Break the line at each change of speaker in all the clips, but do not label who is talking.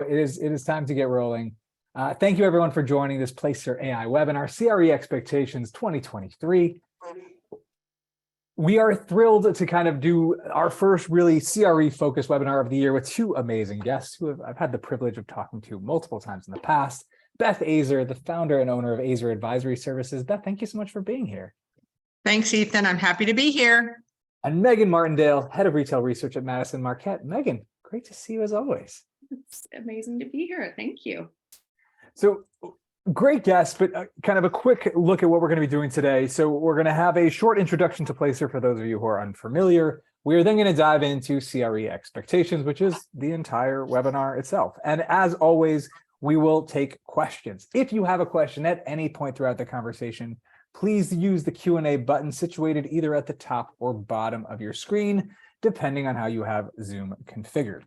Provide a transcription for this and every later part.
It is time to get rolling. Thank you everyone for joining this Placer AI webinar, CRE Expectations 2023. We are thrilled to kind of do our first really CRE focused webinar of the year with two amazing guests who I've had the privilege of talking to multiple times in the past. Beth Azer, the founder and owner of Azer Advisory Services. Beth, thank you so much for being here.
Thanks, Ethan. I'm happy to be here.
And Megan Martindale, head of retail research at Madison Marquette. Megan, great to see you as always.
It's amazing to be here. Thank you.
So great guest, but kind of a quick look at what we're going to be doing today. So we're going to have a short introduction to Placer for those of you who are unfamiliar. We are then going to dive into CRE expectations, which is the entire webinar itself. And as always, we will take questions. If you have a question at any point throughout the conversation, please use the Q&A button situated either at the top or bottom of your screen, depending on how you have Zoom configured.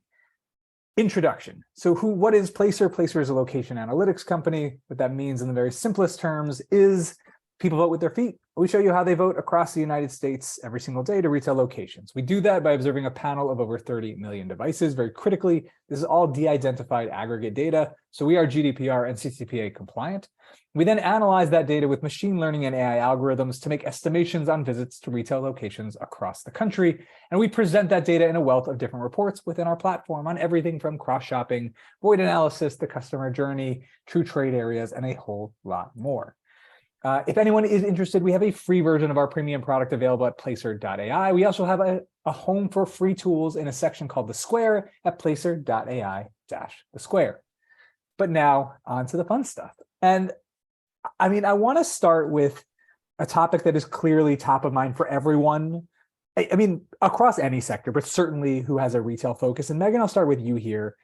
Introduction. So what is Placer? Placer is a location analytics company. What that means in the very simplest terms is people vote with their feet. We show you how they vote across the United States every single day to retail locations. We do that by observing a panel of over 30 million devices. Very critically, this is all de-identified aggregate data, so we are GDPR and CCPA compliant. We then analyze that data with machine learning and AI algorithms to make estimations on visits to retail locations across the country. And we present that data in a wealth of different reports within our platform on everything from cross-shopping, void analysis, the customer journey, true trade areas, and a whole lot more. If anyone is interested, we have a free version of our premium product available at placer.ai. We also have a home for free tools in a section called The Square at placer.ai-the Square. But now on to the fun stuff. And I mean, I want to start with a topic that is clearly top of mind for everyone. I mean, across any sector, but certainly who has a retail focus. And Megan, I'll start with you here.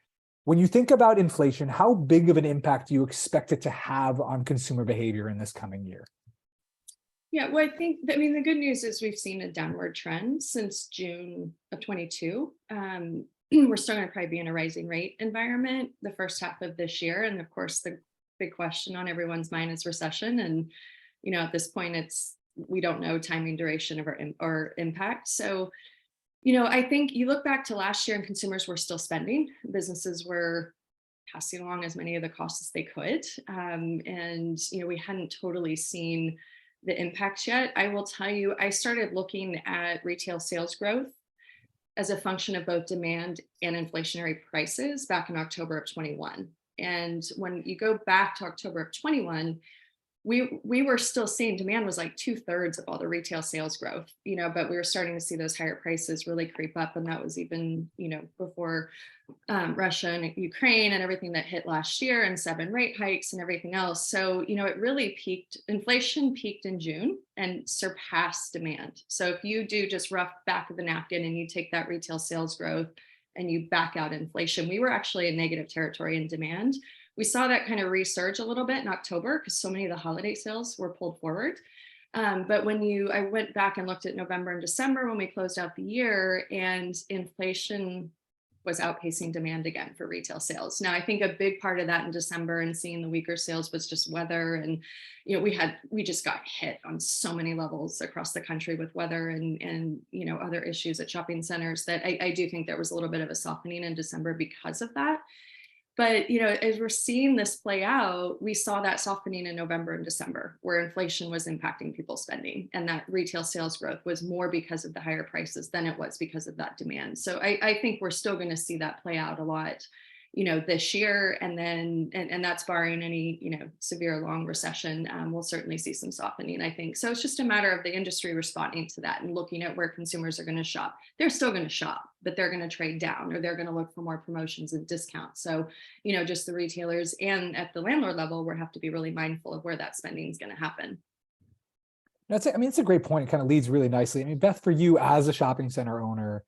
When you think about inflation, how big of an impact do you expect it to have on consumer behavior in this coming year?
Yeah, well, I mean, the good news is we've seen a downward trend since June of 22. We're still going to probably be in a rising rate environment the first half of this year. And of course, the big question on everyone's mind is recession. And, you know, at this point, we don't know timing, duration of our impact. So, you know, I think you look back to last year and consumers were still spending. Businesses were passing along as many of the costs as they could. And, you know, we hadn't totally seen the impacts yet. I will tell you, I started looking at retail sales growth as a function of both demand and inflationary prices back in October of 21. And when you go back to October of 21, we were still seeing demand was like 2/3 of all the retail sales growth, you know, but we were starting to see those higher prices really creep up. And that was even, you know, before Russia and Ukraine and everything that hit last year and 7 rate hikes and everything else. So, you know, it really peaked, inflation peaked in June and surpassed demand. So if you do just rough back of the napkin and you take that retail sales growth and you back out inflation, we were actually in negative territory in demand. We saw that kind of resurge a little bit in October because so many of the holiday sales were pulled forward. But I went back and looked at November and December when we closed out the year, and inflation was outpacing demand again for retail sales. Now, I think a big part of that in December and seeing the weaker sales was just weather. And, you know, we just got hit on so many levels across the country with weather and you know, other issues at shopping centers that I do think there was a little bit of a softening in December because of that. But, you know, as we're seeing this play out, we saw that softening in November and December, where inflation was impacting people's spending, and that retail sales growth was more because of the higher prices than it was because of that demand. So I think we're still going to see that play out a lot, you know, this year, and then and that's barring any, you know, severe long recession. We'll certainly see some softening, I think. So it's just a matter of the industry responding to that and looking at where consumers are going to shop. They're still going to shop, but they're going to trade down, or they're going to look for more promotions and discounts. So, you know, just the retailers and at the landlord level, we have to be really mindful of where that spending is going to happen.
That's it. I mean, it's a great point. It kind of leads really nicely. I mean, Beth, for you as a shopping center owner,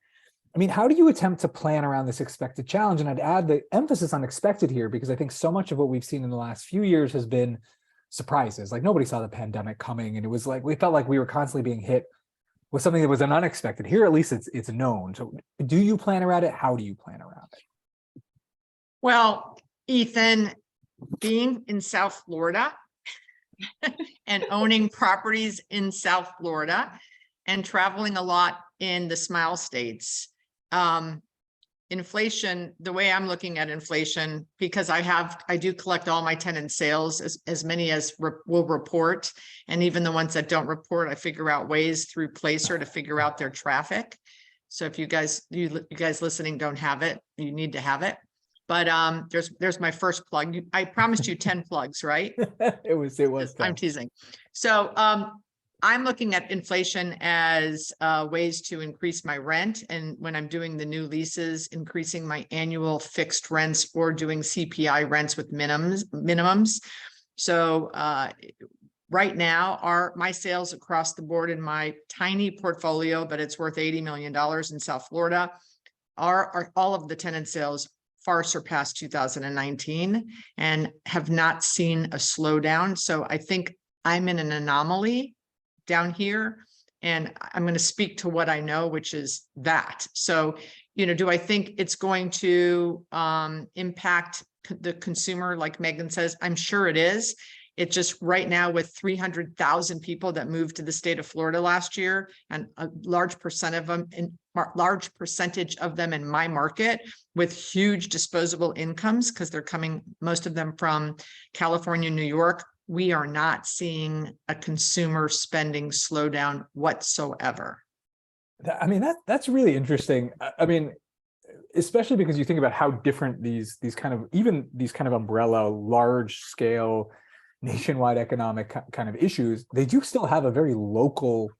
I mean, how do you attempt to plan around this expected challenge? And I'd add the emphasis on expected here, because I think so much of what we've seen in the last few years has been surprises. Like nobody saw the pandemic coming, and it was like we felt like we were constantly being hit with something that was an unexpected. Here, at least it's known. So do you plan around it? How do you plan around it?
Well, Ethan, being in South Florida and owning properties in South Florida and traveling a lot in the Smile States, inflation, the way I'm looking at inflation, because I do collect all my tenant sales, as many as will report. And even the ones that don't report, I figure out ways through Placer to figure out their traffic. So if you guys listening don't have it, you need to have it. But there's my first plug. I promised you 10 plugs, right?
It was
I'm
tough.
teasing. So I'm looking at inflation as ways to increase my rent. And when I'm doing the new leases, increasing my annual fixed rents or doing CPI rents with minimums. So right now, my sales across the board in my tiny portfolio, but it's worth $80 million in South Florida, are all of the tenant sales far surpassed 2019 and have not seen a slowdown. So I think I'm in an anomaly down here, and I'm going to speak to what I know, which is that. So, do I think it's going to impact the consumer, like Megan says? I'm sure it is. It just right now, with 300,000 people that moved to the state of Florida last year, and a large percentage of them in my market with huge disposable incomes, because they're coming, most of them from California, New York, we are not seeing a consumer spending slowdown whatsoever.
I mean, that's really interesting. I mean, especially because you think about how different these kind of umbrella, large scale, nationwide economic kind of issues, they do still have a very local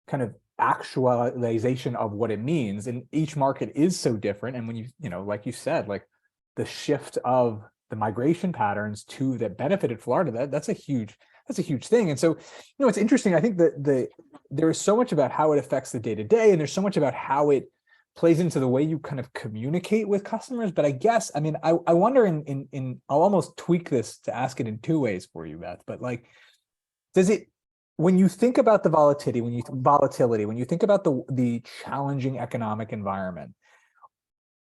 kind of actualization of what it means. And each market is so different. And when like you said, like the shift of the migration patterns that benefited Florida, that's a huge thing. And so, it's interesting. I think that there is so much about how it affects the day-to-day, and there's so much about how it plays into the way you kind of communicate with customers. But I guess, I mean, I wonder I'll almost tweak this to ask it in two ways for you, Beth, but like, when you think about the volatility, when you think about the challenging economic environment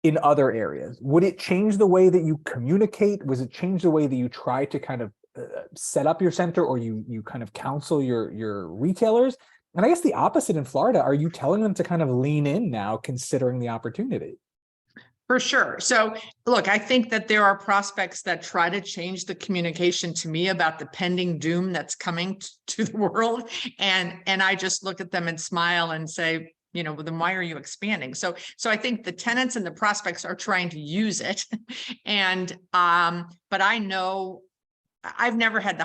in other areas, would it change the way that you communicate? Was it change the way that you try to kind of set up your center, or you kind of counsel your retailers? And I guess the opposite in Florida, are you telling them to kind of lean in now, considering the opportunity?
For sure. So look, I think that there are prospects that try to change the communication to me about the pending doom that's coming to the world. And I just look at them and smile and say, well, then why are you expanding? So I think the tenants and the prospects are trying to use it. And, but I know I've had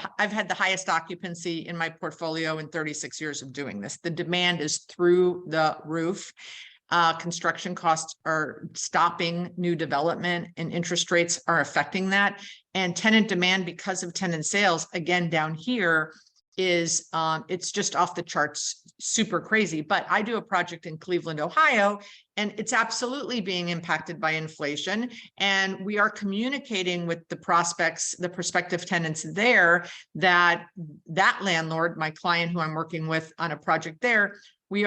the highest occupancy in my portfolio in 36 years of doing this. The demand is through the roof. Construction costs are stopping new development, and interest rates are affecting that. And tenant demand, because of tenant sales, again, down here is it's just off the charts, super crazy. But I do a project in Cleveland, Ohio, and it's absolutely being impacted by inflation. And we are communicating with the prospective tenants there, that landlord, my client who I'm working with on a project there, we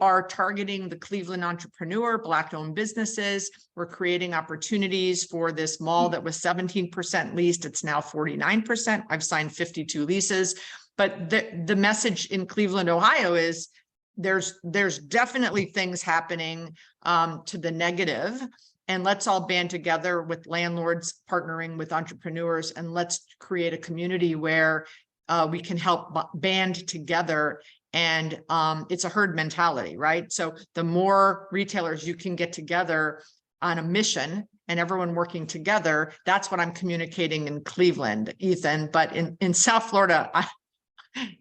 are targeting the Cleveland entrepreneur, Black-owned businesses. We're creating opportunities for this mall that was 17% leased. It's now 49%. I've signed 52 leases. But the message in Cleveland, Ohio is there's definitely things happening to the negative. And let's all band together with landlords partnering with entrepreneurs, and let's create a community where we can help band together. And it's a herd mentality, right? So the more retailers you can get together on a mission and everyone working together, that's what I'm communicating in Cleveland, Ethan. But in South Florida,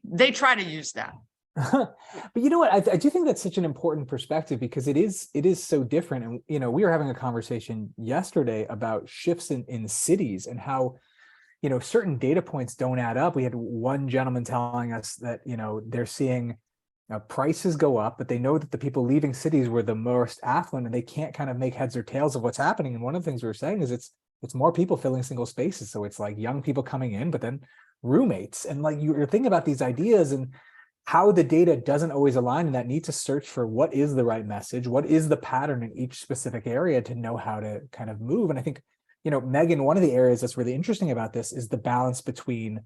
they try to use that.
But you know what? I do think that's such an important perspective, because it is so different. And, we were having a conversation yesterday about shifts in cities and how, certain data points don't add up. We had one gentleman telling us that, they're seeing prices go up, but they know that the people leaving cities were the most affluent, and they can't kind of make heads or tails of what's happening. And one of the things we were saying is it's more people filling single spaces. So it's like young people coming in, but then roommates. And like you're thinking about these ideas and how the data doesn't always align, and that need to search for what is the right message, what is the pattern in each specific area to know how to kind of move. And I think, Megan, one of the areas that's really interesting about this is the balance between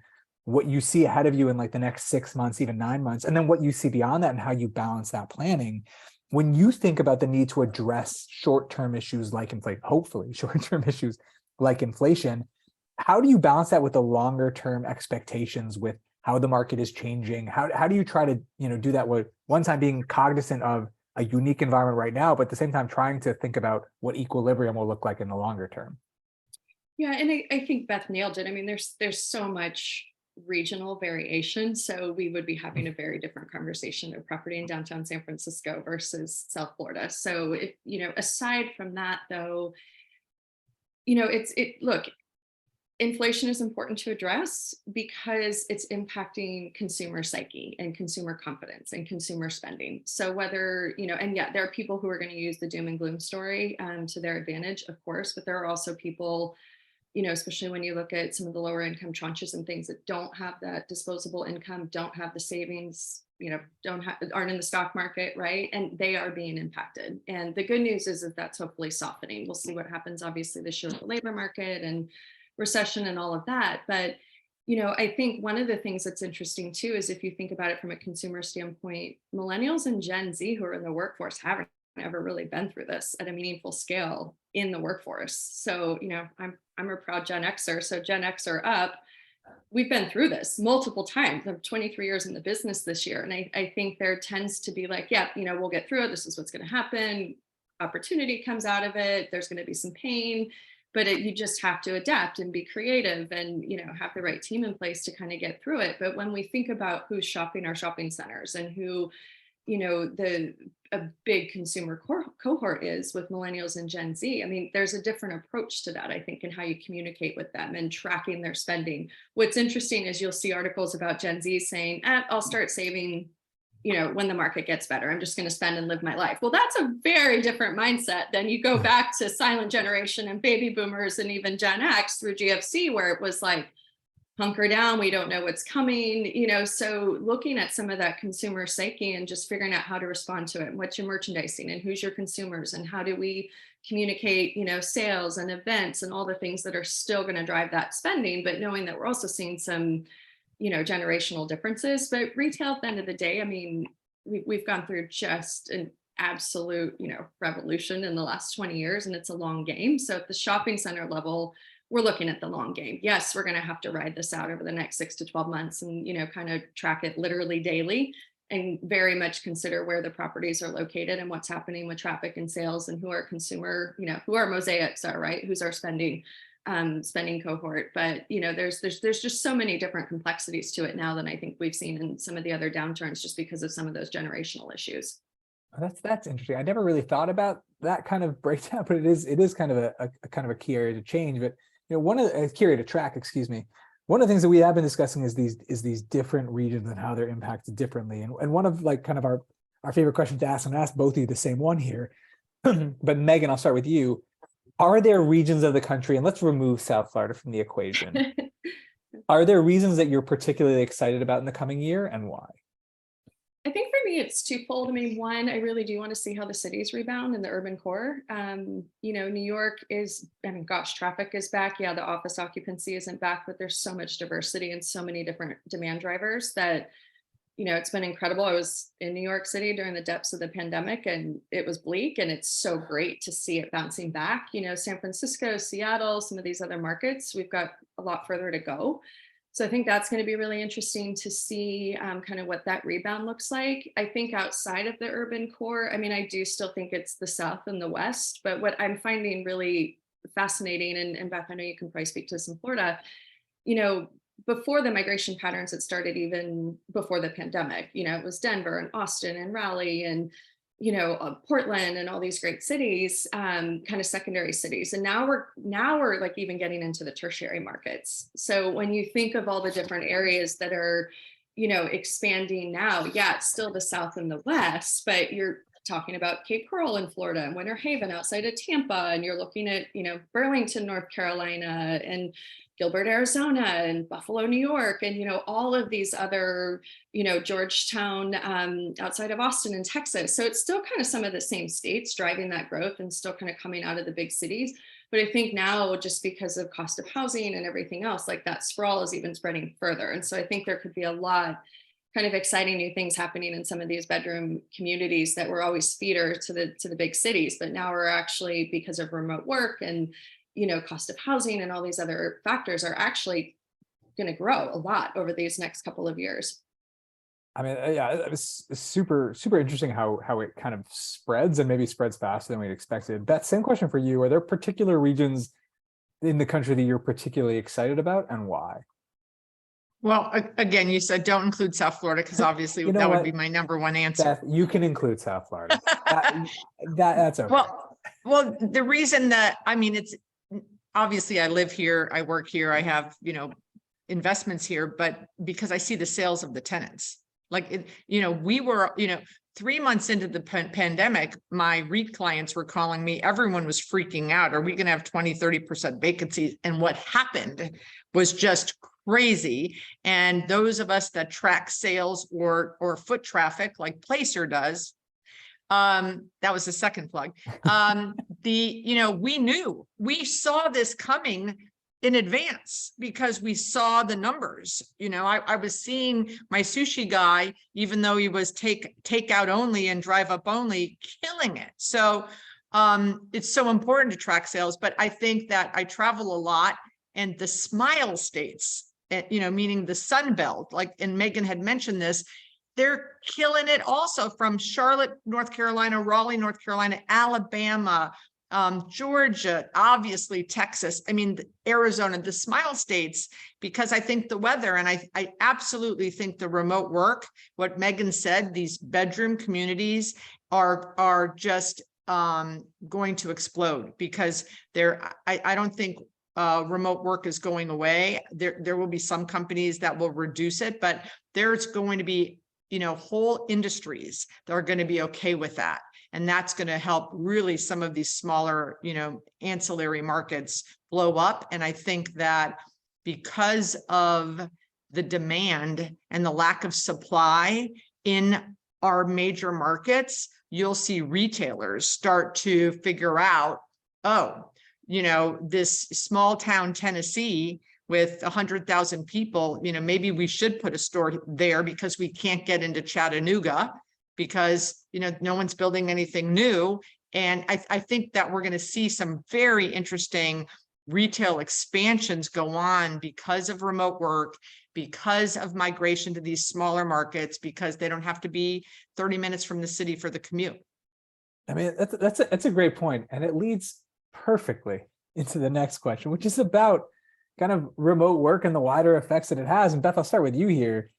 what you see ahead of you in like the next 6 months, even 9 months, and then what you see beyond that, and how you balance that planning. when you think about the need to address short-term issues like inflation, hopefully short-term issues like inflation, how do you balance that with the longer-term expectations with how the market is changing? How do you try to, do that with one time being cognizant of a unique environment right now, but at the same time trying to think about what equilibrium will look like in the longer term?
Yeah, and I think Beth nailed it. I mean, there's so much regional variation. So we would be having a very different conversation of property in downtown San Francisco versus South Florida. So if, aside from that though, look, inflation is important to address because it's impacting consumer psyche and consumer confidence and consumer spending. So whether, and yeah, there are people who are going to use the doom and gloom story to their advantage, of course, but there are also people, especially when you look at some of the lower income tranches and things that don't have that disposable income, don't have the savings, aren't in the stock market, right? And they are being impacted. And the good news is that that's hopefully softening. We'll see what happens, obviously, this year with the labor market and recession and all of that. But, I think one of the things that's interesting too is if you think about it from a consumer standpoint, millennials and Gen Z who are in the workforce haven't ever really been through this at a meaningful scale in the workforce. So, I'm a proud Gen Xer. So Gen Xer up, we've been through this multiple times. I'm 23 years in the business this year. And I think there tends to be like, yeah, we'll get through it. This is what's going to happen. Opportunity comes out of it. There's going to be some pain, but you just have to adapt and be creative and, have the right team in place to kind of get through it. But when we think about who's shopping our shopping centers and who, a big consumer cohort is with millennials and Gen Z. I mean, there's a different approach to that, I think, in how you communicate with them and tracking their spending. What's interesting is you'll see articles about Gen Z saying, I'll start saving, when the market gets better. I'm just going to spend and live my life. Well, that's a very different mindset than you go back to silent generation and baby boomers and even Gen X through GFC, where it was like, hunker down, we don't know what's coming, so looking at some of that consumer psyche and just figuring out how to respond to it and what's your merchandising and who's your consumers and how do we communicate, sales and events and all the things that are still going to drive that spending, but knowing that we're also seeing some, generational differences. But retail at the end of the day, I mean, we've gone through just an absolute, revolution in the last 20 years, and it's a long game. So at the shopping center level, we're looking at the long game. Yes, we're going to have to ride this out over the next 6 to 12 months and, kind of track it literally daily and very much consider where the properties are located and what's happening with traffic and sales and who our consumer, who our mosaics are, right? Who's our spending cohort. But, there's just so many different complexities to it now than I think we've seen in some of the other downturns just because of some of those generational issues.
That's interesting. I never really thought about that kind of breakdown, but it is kind of a kind of a key area to change. But one of the key area to track, excuse me. One of the things that we have been discussing is these different regions and how they're impacted differently. And one of kind of our favorite questions to ask, and I ask both of you the same one here. But Megan, I'll start with you. Are there regions of the country, and let's remove South Florida from the equation. Are there regions that you're particularly excited about in the coming year, and why?
I think for me, it's twofold. I mean, one, I really do want to see how the cities rebound in the urban core. New York is, traffic is back. Yeah, the office occupancy isn't back, but there's so much diversity and so many different demand drivers that, it's been incredible. I was in New York City during the depths of the pandemic and it was bleak, and it's so great to see it bouncing back. San Francisco, Seattle, some of these other markets, we've got a lot further to go. So I think that's going to be really interesting to see kind of what that rebound looks like. I think outside of the urban core, I do still think it's the South and the West, but what I'm finding really fascinating, and Beth, I know you can probably speak to this in Florida, before the migration patterns that started even before the pandemic, it was Denver and Austin and Raleigh and Portland and all these great cities, kind of secondary cities. And now we're like even getting into the tertiary markets. So when you think of all the different areas that are, expanding now, yeah, it's still the South and the West, but you're talking about Cape Coral in Florida and Winter Haven outside of Tampa. And you're looking at, Burlington, North Carolina and Gilbert, Arizona and Buffalo, New York, and, all of these other, Georgetown outside of Austin and Texas. So it's still kind of some of the same states driving that growth and still kind of coming out of the big cities. But I think now, just because of cost of housing and everything else, like that sprawl is even spreading further. And so I think there could be a lot kind of exciting new things happening in some of these bedroom communities that were always feeder to the big cities, but now we're actually, because of remote work and, you know, cost of housing and all these other factors, are actually going to grow a lot over these next couple of years.
I mean, yeah, it was super interesting how it kind of spreads, and maybe spreads faster than we'd expected. Beth, same question for you. Are there particular regions in the country that you're particularly excited about, and why?
Well, again, you said don't include South Florida because obviously
You know
that would
what,
be my number one answer.
Beth, you can include South Florida. That's okay.
Well, the reason that, I mean, it's obviously I live here, I work here, I have, you know, investments here, but because I see the sales of the tenants. Like, you know, we were, you know, 3 months into the pandemic, my REIT clients were calling me, everyone was freaking out. Are we going to have 20-30% vacancies? And what happened was just crazy. And those of us that track sales or foot traffic like Placer does, that was the second plug. You know, we saw this coming in advance because we saw the numbers. You know, I was seeing my sushi guy, even though he was takeout only and drive up only, killing it. So it's so important to track sales. But I think that I travel a lot, and the smile states, you know, meaning the Sun Belt, like, and Megan had mentioned this, they're killing it also, from Charlotte, North Carolina, Raleigh, North Carolina, Alabama, Georgia, obviously Texas, I mean, Arizona, the smile states, because I think the weather, and I absolutely think the remote work, what Megan said, these bedroom communities are just going to explode, because I don't think remote work is going away. There will be some companies that will reduce it, but there's going to be, you know, whole industries that are going to be okay with that. And that's going to help really some of these smaller, you know, ancillary markets blow up. And I think that because of the demand and the lack of supply in our major markets, you'll see retailers start to figure out, oh, you know, this small town Tennessee with 100,000 people, you know, maybe we should put a store there because we can't get into Chattanooga, because, you know, no one's building anything new. And I think that we're going to see some very interesting retail expansions go on because of remote work, because of migration to these smaller markets, because they don't have to be 30 minutes from the city for the commute.
I mean, that's a great point, and it leads perfectly into the next question, which is about kind of remote work and the wider effects that it has. And Beth, I'll start with you here.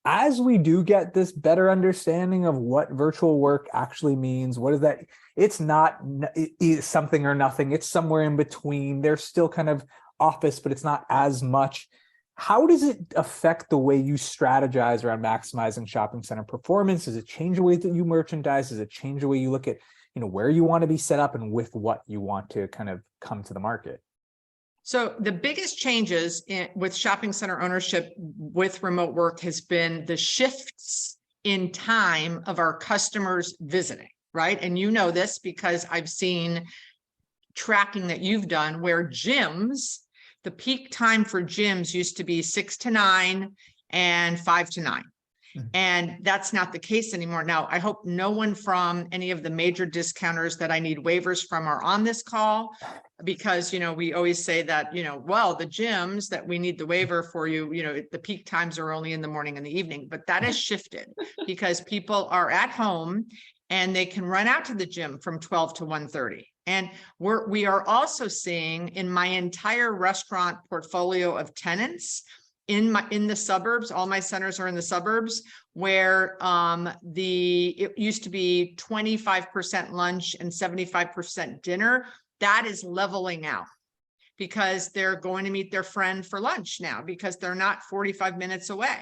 As we do get this better understanding of what virtual work actually means, what is that? It's not something or nothing. It's somewhere in between. There's still kind of office, but it's not as much. How does it affect the way you strategize around maximizing shopping center performance? Does it change the way that you merchandise? Does it change the way you look at, you know, where you want to be set up and with what you want to kind of come to the market?
So the biggest changes with shopping center ownership with remote work has been the shifts in time of our customers visiting, right? And you know this because I've seen tracking that you've done where gyms, the peak time for gyms used to be 6 to 9 and 5 to 9. And that's not the case anymore. Now, I hope no one from any of the major discounters that I need waivers from are on this call, because, you know, we always say that, you know, well, the gyms that we need the waiver for, you know, the peak times are only in the morning and the evening, but that has shifted because people are at home and they can run out to the gym from 12 to 1:30. And we are also seeing in my entire restaurant portfolio of tenants, in the suburbs, all my centers are in the suburbs, where it used to be 25% lunch and 75% dinner. That is leveling out because they're going to meet their friend for lunch now because they're not 45 minutes away,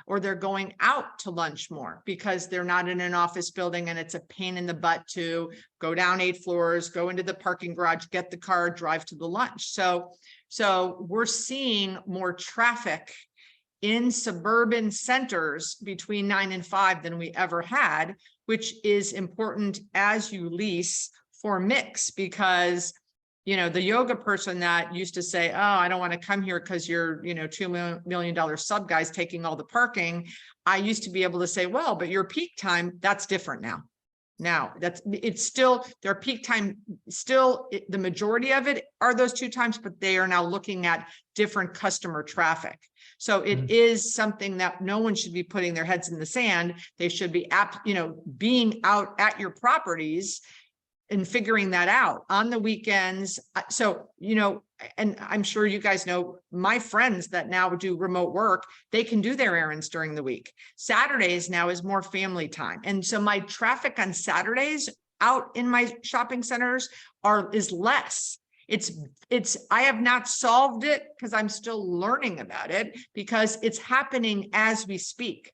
or they're going out to lunch more because they're not in an office building and it's a pain in the butt to go down 8 floors, go into the parking garage, get the car, drive to the lunch. So we're seeing more traffic in suburban centers between 9 and 5 than we ever had, which is important as you lease for mix, because You know, the yoga person that used to say, oh, I don't want to come here because you're, you know, $2 million sub guys taking all the parking. I used to be able to say, well, but your peak time, that's different now. Now it's still their peak time, still the majority of it are those 2 times, but they are now looking at different customer traffic. So it is something that no one should be putting their heads in the sand. They should be being out at your properties and figuring that out on the weekends. So, you know, and I'm sure you guys know my friends that now do remote work, they can do their errands during the week. Saturdays now is more family time. And so my traffic on Saturdays out in my shopping centers is less. I have not solved it because I'm still learning about it, because it's happening as we speak.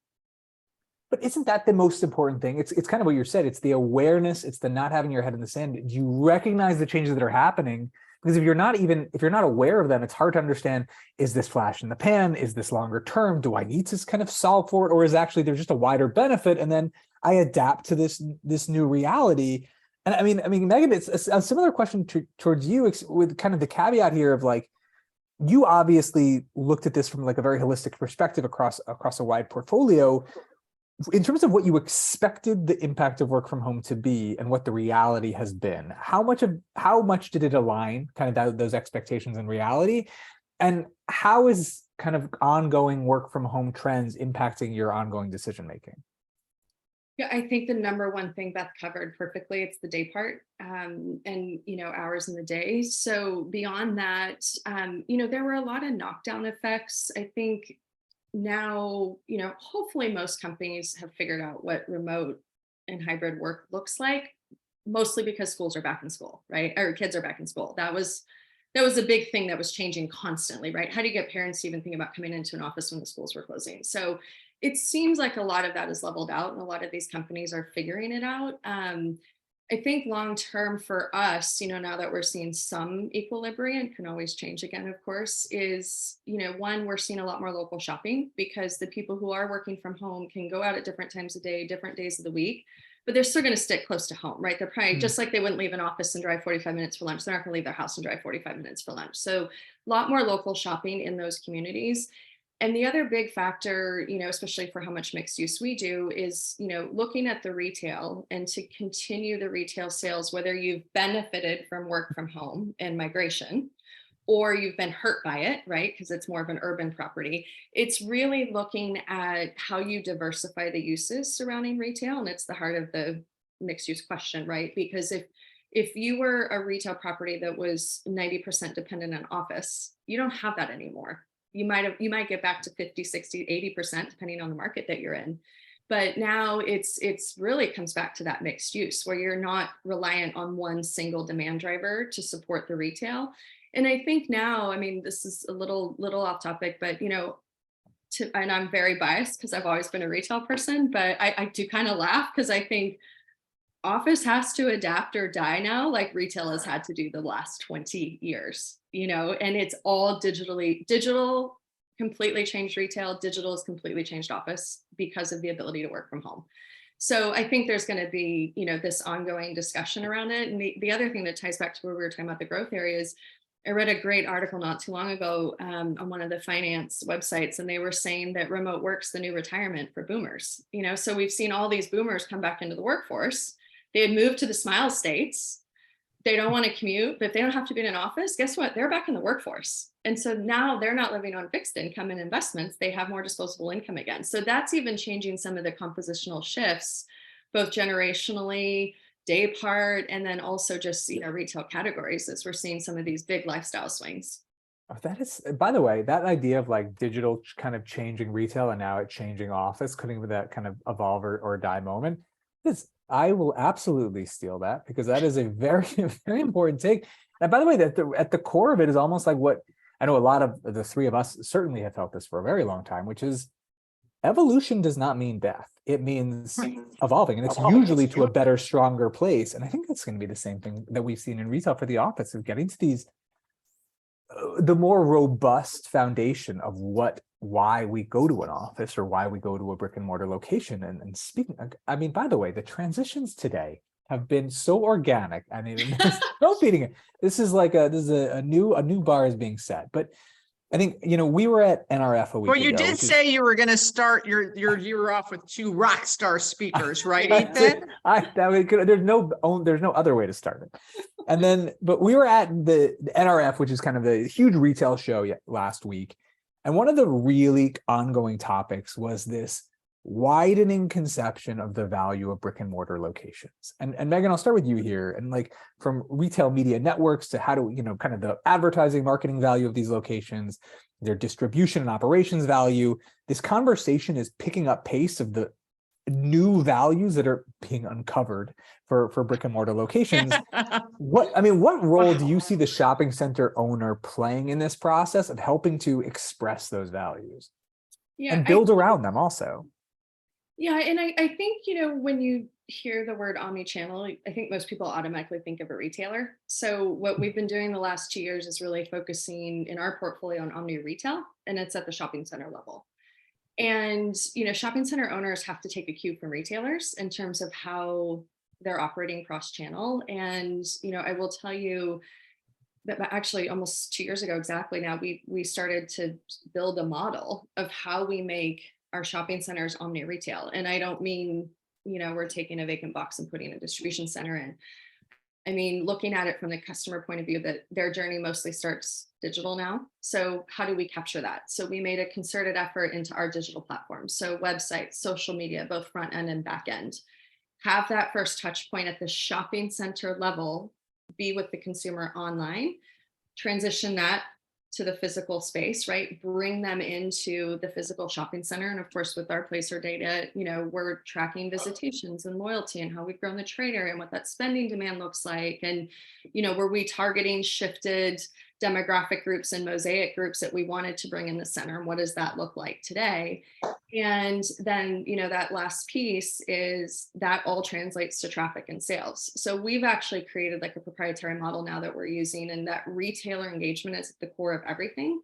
But isn't that the most important thing? It's kind of what you said. It's the awareness. It's the not having your head in the sand. Do you recognize the changes that are happening? Because if you're not aware of them, it's hard to understand, is this flash in the pan? Is this longer term? Do I need to kind of solve for it? Or is actually there's just a wider benefit? And then I adapt to this new reality. And I mean, Megan, it's a similar question towards you, with kind of the caveat here of like, you obviously looked at this from like a very holistic perspective across a wide portfolio. In terms of what you expected the impact of work from home to be and what the reality has been, how much did it align kind of those expectations and reality? And how is kind of ongoing work from home trends impacting your ongoing decision making?
Yeah, I think the number one thing Beth covered perfectly, it's the day part, and, you know, hours in the day. So beyond that, you know, there were a lot of knockdown effects. I think now, you know, hopefully most companies have figured out what remote and hybrid work looks like, mostly because schools are back in school, right? Or kids are back in school. That was a big thing that was changing constantly, right? How do you get parents to even think about coming into an office when the schools were closing? So it seems like a lot of that is leveled out, and a lot of these companies are figuring it out. I think long term for us, you know, now that we're seeing some equilibrium, can always change again, of course, is, you know, one, we're seeing a lot more local shopping, because the people who are working from home can go out at different times of day, different days of the week, but they're still going to stick close to home, right? They're probably just like they wouldn't leave an office and drive 45 minutes for lunch. They're not going to leave their house and drive 45 minutes for lunch. So a lot more local shopping in those communities. And the other big factor, you know, especially for how much mixed use we do, is, you know, looking at the retail and to continue the retail sales, whether you've benefited from work from home and migration, or you've been hurt by it, right? Because it's more of an urban property. It's really looking at how you diversify the uses surrounding retail. And it's the heart of the mixed use question, right? Because if you were a retail property that was 90% dependent on office, you don't have that anymore. You might get back to 50, 60, 80%, depending on the market that you're in. But now it's really comes back to that mixed use, where you're not reliant on one single demand driver to support the retail. And I think now, I mean, this is a little off topic, but, you know, and I'm very biased because I've always been a retail person, but I do kind of laugh, because I think office has to adapt or die now, like retail has had to do the last 20 years, you know, and it's all digital completely changed retail. Digital has completely changed office because of the ability to work from home. So I think there's going to be, you know, this ongoing discussion around it. And the other thing that ties back to where we were talking about the growth areas, I read a great article not too long ago on one of the finance websites, and they were saying that remote work's the new retirement for boomers. You know, so we've seen all these boomers come back into the workforce. They had moved to the smile states. They don't want to commute, but if they don't have to be in an office, guess what? They're back in the workforce. And so now they're not living on fixed income and investments. They have more disposable income again. So that's even changing some of the compositional shifts, both generationally, day part, and then also just, you know, retail categories, as we're seeing some of these big lifestyle swings.
Oh, that is, by the way, that idea of like digital kind of changing retail and now it changing office, couldn't with that kind of evolve or die moment, is I will absolutely steal that, because that is a very, very important take. And by the way, that at the core of it is almost like what I know a lot of the three of us certainly have felt this for a very long time, which is evolution does not mean death. It means evolving, and it's usually to a better, stronger place. And I think that's going to be the same thing that we've seen in retail for the office, of getting to these the more robust foundation of why we go to an office or why we go to a brick and mortar location. And speaking, I mean, by the way, the transitions today, have been so organic. I mean, there's no beating it. This is a new bar is being set. But I think, we were at NRF a week
Well, you
ago,
did
which is-
say you were going to start your year off with 2 rock star speakers, right, Ethan?
there's no other way to start it. And then, but we were at the NRF, which is kind of a huge retail show last week. And one of the really ongoing topics was this widening conception of the value of brick and mortar locations. And Megan, I'll start with you here. And like from retail media networks to how do, kind of the advertising marketing value of these locations, their distribution and operations value, this conversation is picking up pace of the new values that are being uncovered for brick and mortar locations. What role do you see the shopping center owner playing in this process of helping to express those values and build around them also?
Yeah, and I think, when you hear the word omni-channel, I think most people automatically think of a retailer. So what we've been doing the last 2 years is really focusing in our portfolio on omni retail, and it's at the shopping center level. And, shopping center owners have to take a cue from retailers in terms of how they're operating cross-channel. And, I will tell you that actually almost 2 years ago exactly now, we started to build a model of how we make our shopping centers omni retail. And I don't mean, we're taking a vacant box and putting a distribution center in. I mean, looking at it from the customer point of view, that their journey mostly starts digital now. So how do we capture that? So we made a concerted effort into our digital platforms. So websites, social media, both front end and back end. Have that first touch point at the shopping center level, be with the consumer online, transition that to the physical space, right? Bring them into the physical shopping center. And of course, with our placer data, we're tracking visitations and loyalty and how we've grown the trade area and what that spending demand looks like. And, were we targeting shifted demographic groups and mosaic groups that we wanted to bring in the center? And what does that look like today? And then, that last piece is that all translates to traffic and sales. So we've actually created like a proprietary model now that we're using, and that retailer engagement is at the core of everything.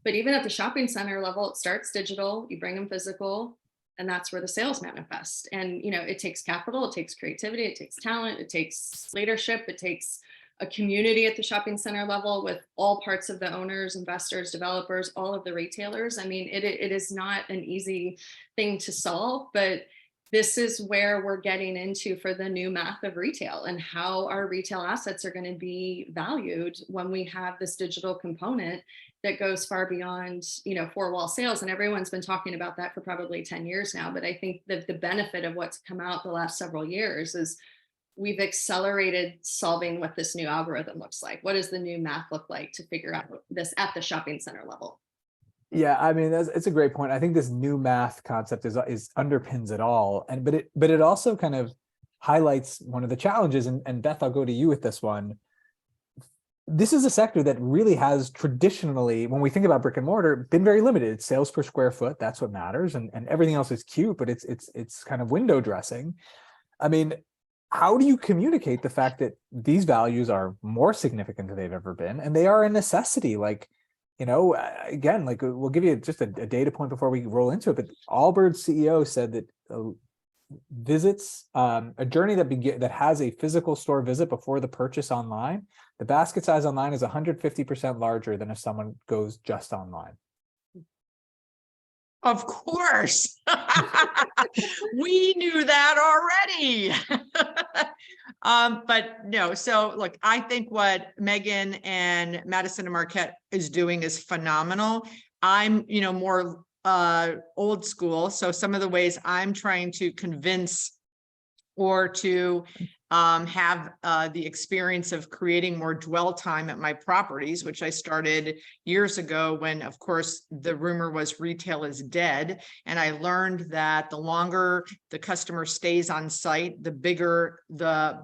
But even at the shopping center level, it starts digital, you bring them physical, and that's where the sales manifest. And, it takes capital, it takes creativity, it takes talent, it takes leadership, it takes a community at the shopping center level with all parts of the owners, investors, developers, all of the retailers. I mean, it is not an easy thing to solve, but this is where we're getting into for the new math of retail and how our retail assets are going to be valued when we have this digital component that goes far beyond, four-wall sales. And everyone's been talking about that for probably 10 years now. But I think that the benefit of what's come out the last several years is we've accelerated solving what this new algorithm looks like. What does the new math look like to figure out this at the shopping center level?
Yeah, I mean, it's a great point. I think this new math concept is underpins it all, but it also kind of highlights one of the challenges. And Beth, I'll go to you with this one. This is a sector that really has traditionally, when we think about brick and mortar, been very limited. It's sales per square foot. That's what matters, and everything else is cute, but it's kind of window dressing. I mean, how do you communicate the fact that these values are more significant than they've ever been, and they are a necessity? Like, again, like we'll give you just a data point before we roll into it, but Allbirds CEO said that visits, a journey that has a physical store visit before the purchase online, the basket size online is 150% larger than if someone goes just online.
Of course. We knew that already. But no, so look, I think what Megan and Madison and Marquette is doing is phenomenal. I'm, more old school. So some of the ways I'm trying to convince or to have the experience of creating more dwell time at my properties, which I started years ago when, of course, the rumor was retail is dead. And I learned that the longer the customer stays on site, the bigger the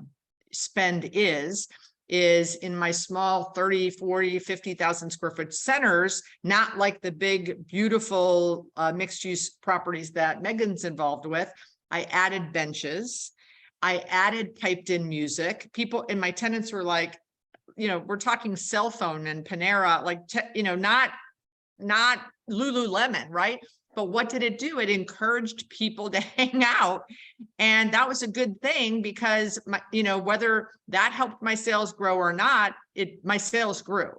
spend is in my small 30, 40, 50,000 square foot centers, not like the big, beautiful mixed use properties that Megan's involved with. I added benches. I added piped in music. People and my tenants were like, we're talking cell phone and Panera, like, not Lululemon, right? but what did it do? It encouraged people to hang out. And that was a good thing because whether that helped my sales grow or not, my sales grew.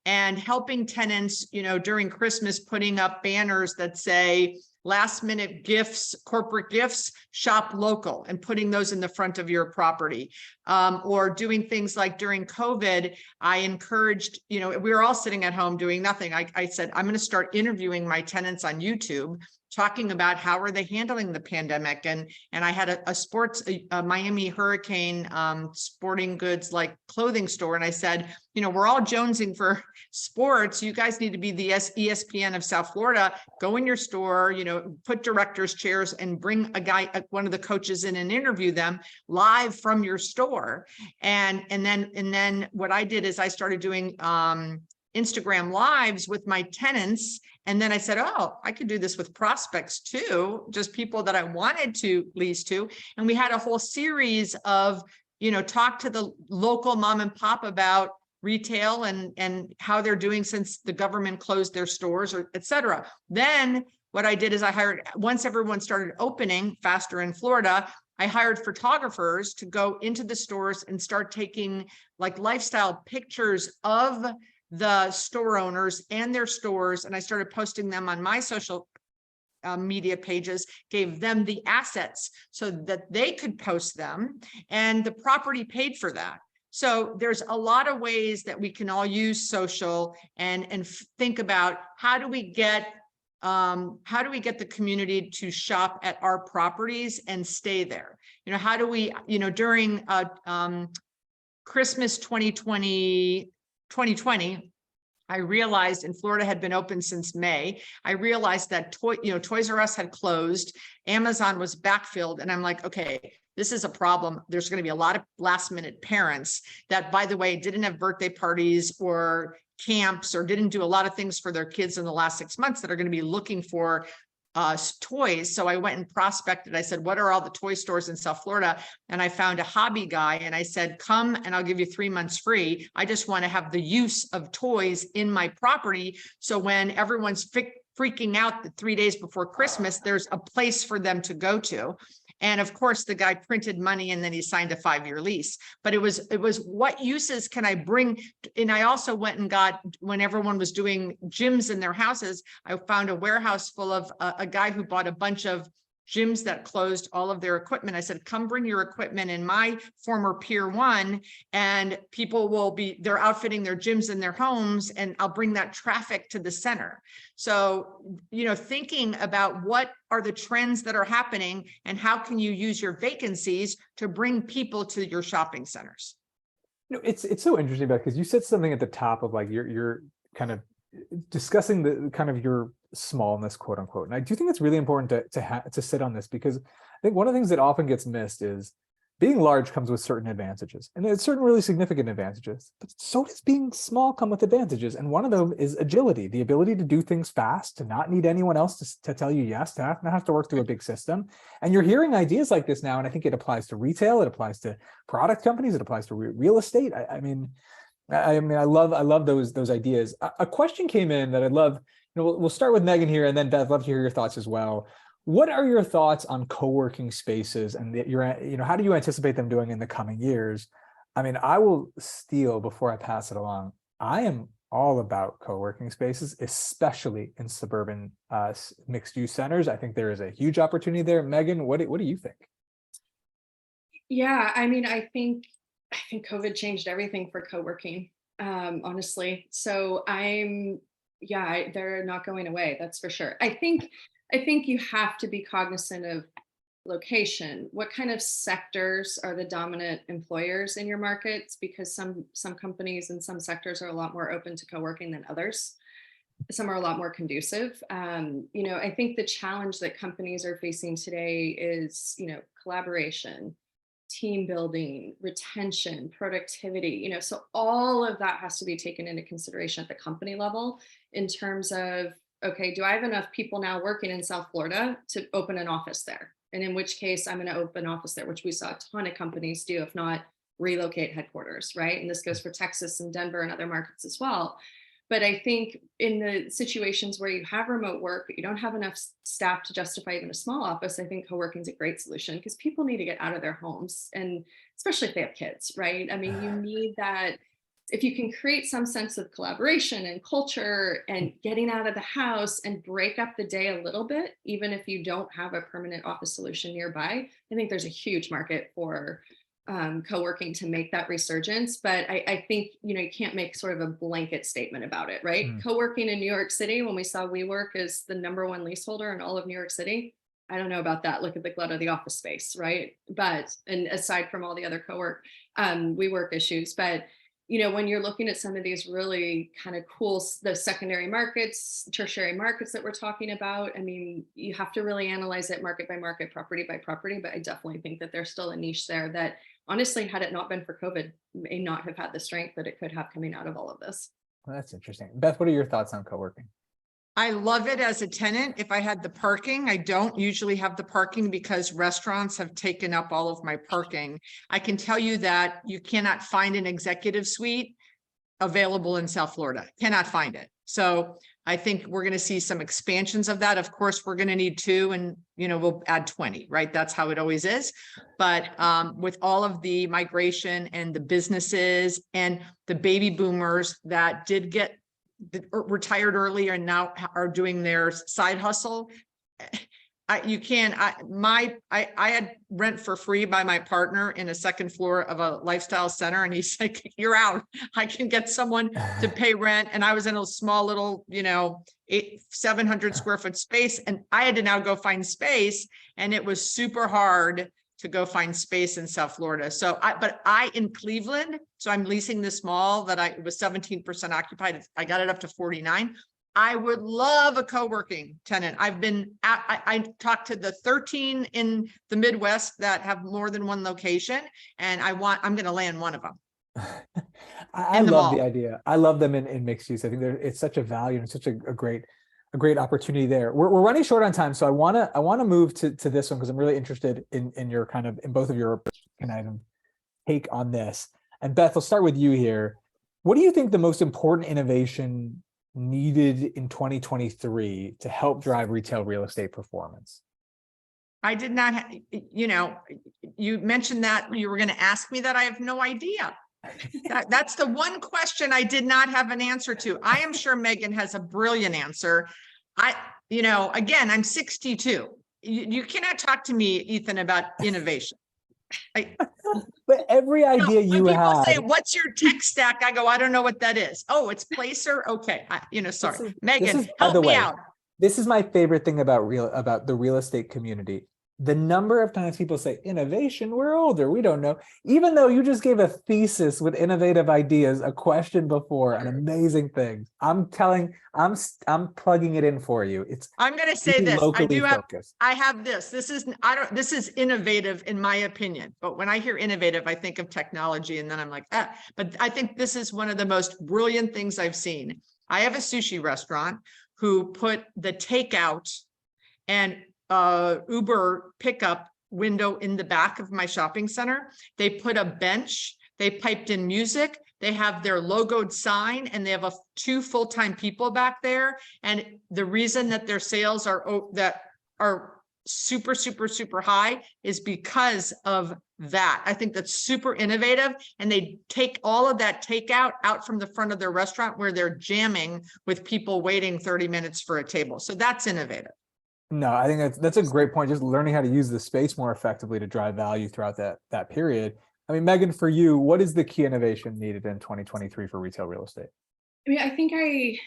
And helping tenants, during Christmas, putting up banners that say last minute gifts, corporate gifts, shop local, and putting those in the front of your property. Or doing things like during COVID, I encouraged, we were all sitting at home doing nothing. I said, I'm going to start interviewing my tenants on YouTube, talking about how are they handling the pandemic. And I had a Miami Hurricane sporting goods like clothing store. And I said, we're all jonesing for sports. You guys need to be the ESPN of South Florida. Go in your store, put directors' chairs and bring one of the coaches in and interview them live from your store. And then what I did is I started doing Instagram lives with my tenants. And then I said, oh, I could do this with prospects too, just people that I wanted to lease to. And we had a whole series of, talk to the local mom and pop about retail and how they're doing since the government closed their stores, or et cetera. Then what I did is I hired, once everyone started opening faster in Florida, I hired photographers to go into the stores and start taking like lifestyle pictures of the store owners and their stores. And I started posting them on my social media pages, gave them the assets so that they could post them, and the property paid for that. So there's a lot of ways that we can all use social and think about how do we get the community to shop at our properties and stay there? How do we, during Christmas 2020, I realized, and Florida had been open since May, I realized that Toys R Us had closed, Amazon was backfilled, and I'm like, okay, this is a problem. There's going to be a lot of last minute parents that, by the way, didn't have birthday parties or camps or didn't do a lot of things for their kids in the last 6 months that are going to be looking for toys. So I went and prospected. I said, what are all the toy stores in South Florida? And I found a hobby guy and I said, come and I'll give you 3 months free. I just want to have the use of toys in my property. So when everyone's freaking out the 3 days before Christmas, there's a place for them to go to. And of course, the guy printed money and then he signed a 5-year lease. But it was what uses can I bring? And I also went and got, when everyone was doing gyms in their houses, I found a warehouse full of a guy who bought a bunch of gyms that closed all of their equipment. I said, come bring your equipment in my former Pier 1 and people will be, they're outfitting their gyms in their homes and I'll bring that traffic to the center. So, thinking about what are the trends that are happening and how can you use your vacancies to bring people to your shopping centers?
It's so interesting because you said something at the top of like you're kind of discussing the kind of your smallness, quote unquote. And I do think it's really important to sit on this because I think one of the things that often gets missed is being large comes with certain advantages, and there's certain really significant advantages, but so does being small come with advantages. And one of them is agility, the ability to do things fast, to not need anyone else to tell you yes, to not have to work through a big system. And you're hearing ideas like this now, and I think it applies to retail, it applies to product companies, it applies to real estate. I mean, I love those ideas. A question came in that I'd love, we'll start with Megan here, and then Beth, I'd love to hear your thoughts as well. What are your thoughts on co-working spaces and how do you anticipate them doing in the coming years? I mean, I will steal before I pass it along. I am all about co-working spaces, especially in suburban mixed-use centers. I think there is a huge opportunity there. Megan, what do you think?
Yeah, I mean, I think COVID changed everything for co-working, honestly. So they're not going away. That's for sure. I think you have to be cognizant of location. What kind of sectors are the dominant employers in your markets? Because some companies and some sectors are a lot more open to co-working than others. Some are a lot more conducive. I think the challenge that companies are facing today is, collaboration, team building, retention, productivity, so all of that has to be taken into consideration at the company level in terms of, okay, do I have enough people now working in South Florida to open an office there? And in which case I'm going to open an office there, which we saw a ton of companies do, if not relocate headquarters, right? And this goes for Texas and Denver and other markets as well. But I think in the situations where you have remote work, but you don't have enough staff to justify even a small office, I think co-working is a great solution because people need to get out of their homes, and especially if they have kids, right? I mean, you need that. If you can create some sense of collaboration and culture and getting out of the house and break up the day a little bit, even if you don't have a permanent office solution nearby, I think there's a huge market for co-working to make that resurgence. But I think, you can't make sort of a blanket statement about it, right? Co-working in New York City, when we saw WeWork as the #1 leaseholder in all of New York City, I don't know about that. Look at the glut of the office space, right? But, and aside from all the other WeWork issues, but when you're looking at some of these really kind of cool, the secondary markets, tertiary markets that we're talking about, I mean, you have to really analyze it market by market, property by property. But I definitely think that there's still a niche there that, honestly, had it not been for COVID, may not have had the strength that it could have coming out of all of this.
Well, that's interesting. Beth, what are your thoughts on co-working?
I love it as a tenant. If I had the parking, I don't usually have the parking because restaurants have taken up all of my parking. I can tell you that you cannot find an executive suite available in South Florida. Cannot find it. So I think we're going to see some expansions of that. Of course, we're going to need 2 and, we'll add 20, right? That's how it always is. But with all of the migration and the businesses and the baby boomers that did get retired earlier and now are doing their side hustle. I had rent for free by my partner in a second floor of a lifestyle center. And he's like, you're out. I can get someone to pay rent. And I was in a small little, 700 square foot space. And I had to now go find space. And it was super hard to go find space in South Florida. So in Cleveland, so I'm leasing this mall that it was 17% occupied. I got it up to 49. I would love a co-working tenant. I talked to the 13 in the Midwest that have more than one location, and I'm going to land one of them.
I love the idea. I love them in mixed use. I think it's such a value and such a great opportunity there. We're running short on time, so I want to move to this one because I'm really interested in your in both of your kind of take on this. And Beth, I'll start with you here. What do you think the most important innovation needed in 2023 to help drive retail real estate performance?
I did not, you mentioned that you were going to ask me that. I have no idea. That's the one question I did not have an answer to. I am sure Megan has a brilliant answer. Again, I'm 62. You cannot talk to me, Ethan, about innovation.
But every idea you
when
have.
people say, "What's your tech stack?" I go, "I don't know what that is." Oh, it's Placer. Okay, sorry, Megan, help me out.
This is my favorite thing about the real estate community. The number of times people say innovation, we're older, we don't know. Even though you just gave a thesis with innovative ideas, a question before, an amazing thing. I'm plugging it in for you. I'm going to
say this. I have this. This is innovative in my opinion. But when I hear innovative, I think of technology and then I'm like, but I think this is one of the most brilliant things I've seen. I have a sushi restaurant who put the takeout and Uber pickup window in the back of my shopping center. They put a bench, they piped in music, they have their logoed sign, and they have 2 full-time people back there. And the reason that their sales are super, super, super high is because of that. I think that's super innovative. And they take all of that takeout out from the front of their restaurant where they're jamming with people waiting 30 minutes for a table. So that's innovative.
No, I think that's a great point. Just learning how to use the space more effectively to drive value throughout that period. I mean, Megan, for you, what is the key innovation needed in 2023 for retail real estate?
I mean, I think I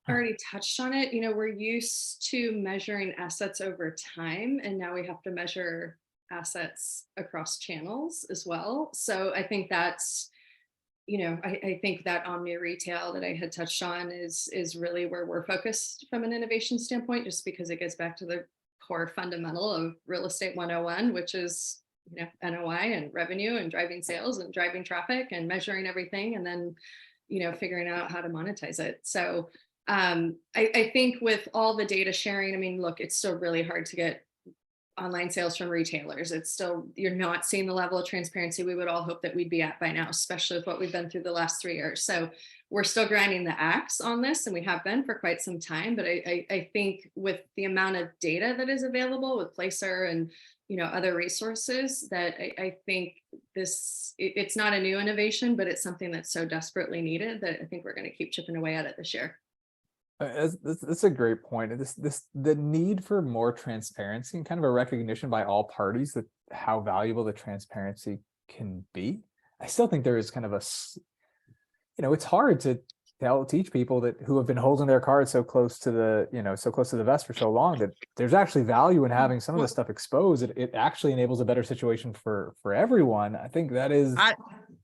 already touched on it. We're used to measuring assets over time, and now we have to measure assets across channels as well. So I think that's, I think that omni retail that I had touched on is really where we're focused from an innovation standpoint, just because it gets back to the core fundamental of real estate 101, which is, NOI and revenue and driving sales and driving traffic and measuring everything and then, figuring out how to monetize it. So I think with all the data sharing, I mean, look, it's still really hard to get online sales from retailers. It's still, you're not seeing the level of transparency we would all hope that we'd be at by now, especially with what we've been through the last 3 years. So we're still grinding the axe on this, and we have been for quite some time. But I think with the amount of data that is available with Placer and other resources, that I think it's not a new innovation, but it's something that's so desperately needed that I think we're going to keep chipping away at it this year.
That's a great point. The need for more transparency and kind of a recognition by all parties that how valuable the transparency can be. I still think there is kind of it's hard to teach people that who have been holding their cards so close to the vest for so long that there's actually value in having some of the stuff exposed. It actually enables a better situation for everyone. I think that is.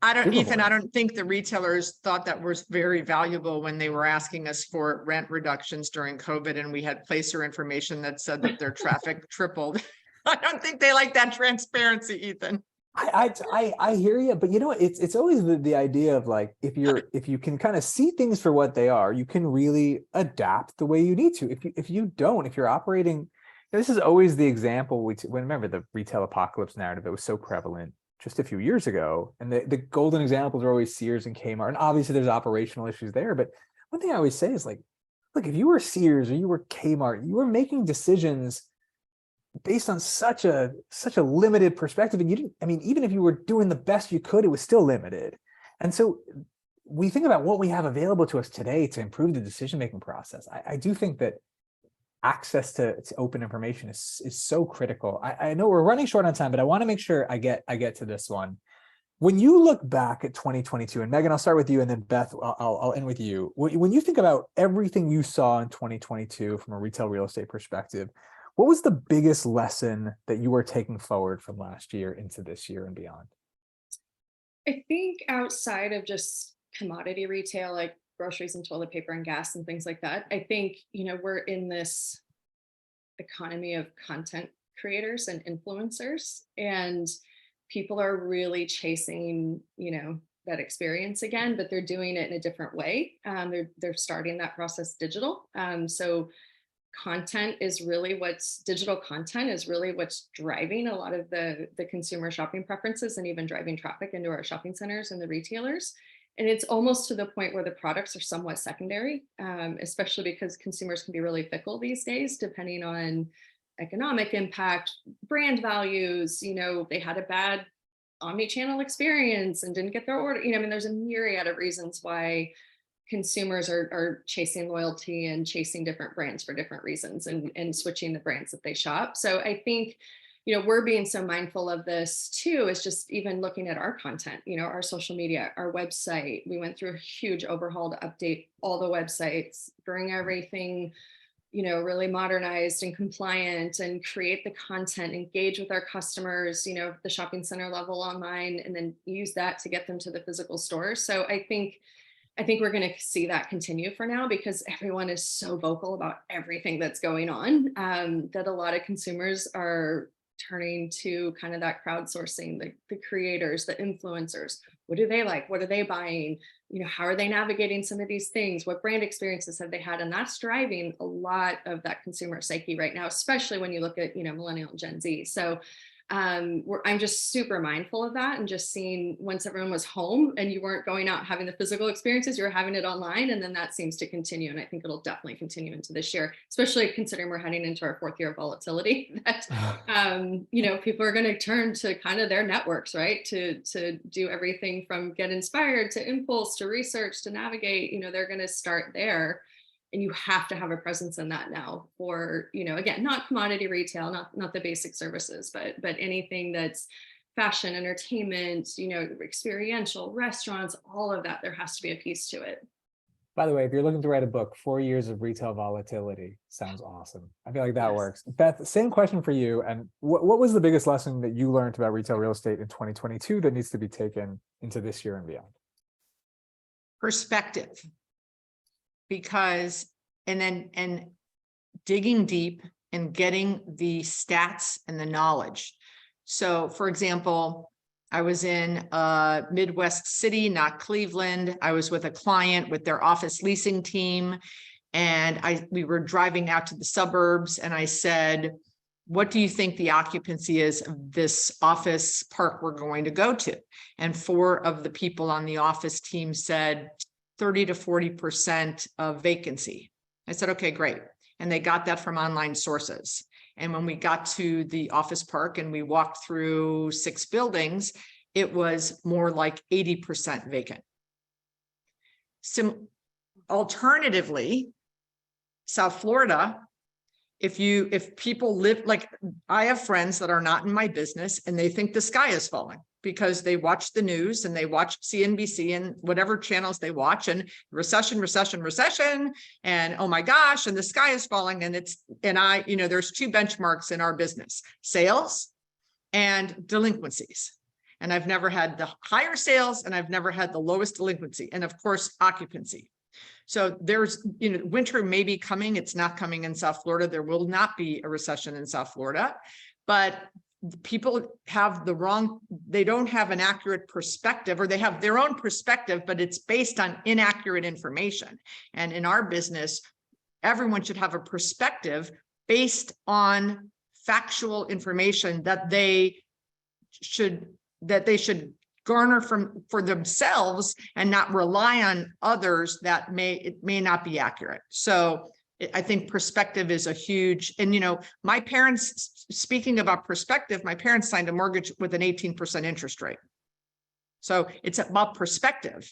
I don't, Ethan, I don't think the retailers thought that was very valuable when they were asking us for rent reductions during COVID, and we had Placer information that said that their traffic tripled. I don't think they like that transparency, Ethan.
I hear you, but it's always the idea of like, if you can kind of see things for what they are, you can really adapt the way you need to. If you're operating, this is always the example remember the retail apocalypse narrative that was so prevalent just a few years ago, and the golden examples are always Sears and Kmart, and obviously there's operational issues there. But one thing I always say is like, look, if you were Sears or you were Kmart, you were making decisions based on such a limited perspective, and even if you were doing the best you could, it was still limited. And so we think about what we have available to us today to improve the decision-making process. I do think that access to open information is so critical. I know we're running short on time, but I want to make sure I get to this one. When you look back at 2022, and Megan, I'll start with you, and then Beth, I'll end with you. When you think about everything you saw in 2022 from a retail real estate perspective, what was the biggest lesson that you were taking forward from last year into this year and beyond?
I think outside of just commodity retail, like groceries and toilet paper and gas and things like that, I think, we're in this economy of content creators and influencers, and people are really chasing, that experience again, but they're doing it in a different way. They're starting that process digital. So digital content is really what's driving a lot of the consumer shopping preferences, and even driving traffic into our shopping centers and the retailers. And it's almost to the point where the products are somewhat secondary, especially because consumers can be really fickle these days, depending on economic impact, brand values. They had a bad omni-channel experience and didn't get their order. There's a myriad of reasons why consumers are chasing loyalty and chasing different brands for different reasons, and switching the brands that they shop. So I think, we're being so mindful of this too, is just even looking at our content, our social media, our website. We went through a huge overhaul to update all the websites, bring everything, really modernized and compliant, and create the content, engage with our customers, the shopping center level online, and then use that to get them to the physical stores. So I think we're going to see that continue for now, because everyone is so vocal about everything that's going on, that a lot of consumers are turning to kind of that crowdsourcing, the creators, the influencers. What do they like? What are they buying? How are they navigating some of these things? What brand experiences have they had? And that's driving a lot of that consumer psyche right now, especially when you look at, millennial and Gen Z. So I'm just super mindful of that, and just seeing, once everyone was home and you weren't going out having the physical experiences, you were having it online, and then that seems to continue. And I think it'll definitely continue into this year, especially considering we're heading into our 4th year of volatility, that, people are going to turn to kind of their networks, right? To do everything from get inspired to impulse to research to navigate, they're going to start there. And you have to have a presence in that now for, again, not commodity retail, not the basic services, but anything that's fashion, entertainment, experiential, restaurants, all of that, there has to be a piece to it.
By the way, if you're looking to write a book, 4 years of retail volatility sounds awesome. I feel like that works. Beth, same question for you. And what was the biggest lesson that you learned about retail real estate in 2022 that needs to be taken into this year and beyond?
Perspective. And digging deep and getting the stats and the knowledge. So for example, I was in a Midwest city, not Cleveland. I was with a client with their office leasing team, and we were driving out to the suburbs, and I said, what do you think the occupancy is of this office park we're going to go to? And 4 of the people on the office team said 30 to 40% of vacancy. I said, okay, great. And they got that from online sources. And when we got to the office park and we walked through 6 buildings, it was more like 80% vacant. Alternatively, South Florida, if people live, like I have friends that are not in my business and they think the sky is falling because they watch the news and they watch CNBC and whatever channels they watch, and recession, and oh my gosh, and the sky is falling. And there's 2 benchmarks in our business: sales and delinquencies. And I've never had the higher sales and I've never had the lowest delinquency, and of course, occupancy. So there's, winter may be coming. It's not coming in South Florida. There will not be a recession in South Florida, but people have they don't have an accurate perspective, or they have their own perspective, but it's based on inaccurate information. And in our business, everyone should have a perspective based on factual information that they should garner for themselves and not rely on others that it may not be accurate. So I think perspective is a huge, and my parents, speaking about perspective, my parents signed a mortgage with an 18% interest rate. So it's about perspective.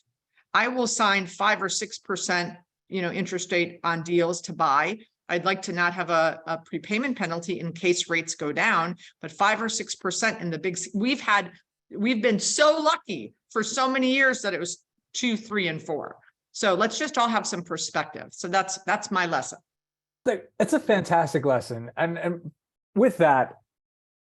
I will sign 5 or 6%, interest rate on deals to buy. I'd like to not have a prepayment penalty in case rates go down, but 5 or 6% in the big, we've been so lucky for so many years that it was 2, 3, and 4. So let's just all have some perspective. So that's my lesson.
It's a fantastic lesson. And with that,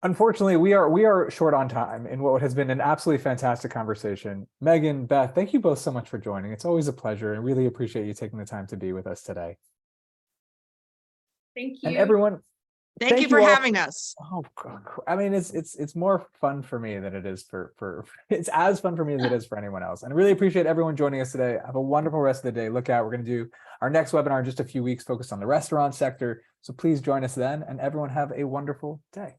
unfortunately, we are short on time in what has been an absolutely fantastic conversation. Megan, Beth, thank you both so much for joining. It's always a pleasure, and really appreciate you taking the time to be with us today.
Thank you.
And everyone,
Thank you for having us.
Oh, God. I mean, it's more fun for me than it is for it's as fun for me as it is for anyone else. And I really appreciate everyone joining us today. Have a wonderful rest of the day. Look out, we're going to do our next webinar in just a few weeks focused on the restaurant sector. So please join us then, and everyone have a wonderful day.